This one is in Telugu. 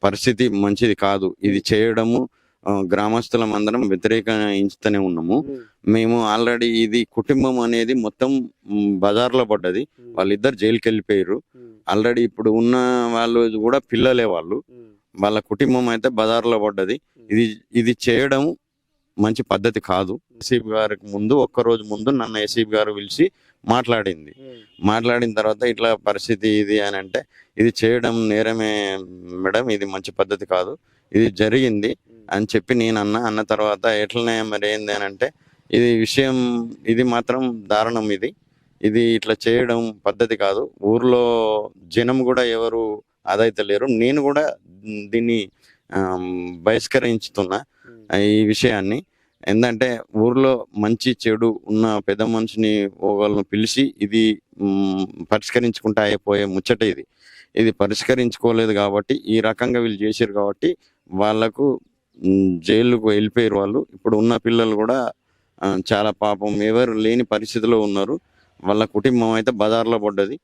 పరిస్థితి మంచిది కాదు. ఇది చేయడము గ్రామస్తులం అందరం వ్యతిరేకిస్తూనే ఉన్నాము. మేము ఆల్రెడీ ఇది కుటుంబం అనేది మొత్తం బజార్లో పడ్డది. వాళ్ళిద్దరు జైలుకి వెళ్ళిపోయారు. ఆల్రెడీ ఇప్పుడు ఉన్న వాళ్ళు కూడా పిల్లలే వాళ్ళు. వాళ్ళ కుటుంబం అయితే బజార్లో పడ్డది. ఇది చేయడం మంచి పద్ధతి కాదు. ఏసీపీ గారికి ముందు ఒక్కరోజు ముందు నన్ను ఏసీపీ గారు పిలిచి మాట్లాడింది. మాట్లాడిన తర్వాత ఇట్లా పరిస్థితి ఇది అని అంటే, ఇది చేయడం నేరమే మేడం, ఇది మంచి పద్ధతి కాదు, ఇది జరిగింది అని చెప్పి నేను అన్న తర్వాత ఎట్లనే మరి ఏంది అని అంటే, ఇది మాత్రం దారుణం, ఇది ఇట్లా చేయడం పద్ధతి కాదు. ఊర్లో జనం కూడా ఎవరు అదైతే లేరు. నేను కూడా దీన్ని బహిష్కరించుతున్నా ఈ విషయాన్ని. ఏంటంటే ఊర్లో మంచి చెడు ఉన్న పెద్ద మనిషిని ఒకళ్ళని పిలిచి ఇది పరిష్కరించుకుంటా అయిపోయే ముచ్చట. ఇది పరిష్కరించుకోలేదు కాబట్టి, ఈ రకంగా వీళ్ళు చేశారు కాబట్టి వాళ్ళకు జైలుకు వెళ్ళిపోయారు వాళ్ళు. ఇప్పుడు ఉన్న పిల్లలు కూడా చాలా పాపం ఎవరు లేని పరిస్థితిలో ఉన్నారు. వాళ్ళ కుటుంబం అయితే బజార్లో పడ్డది.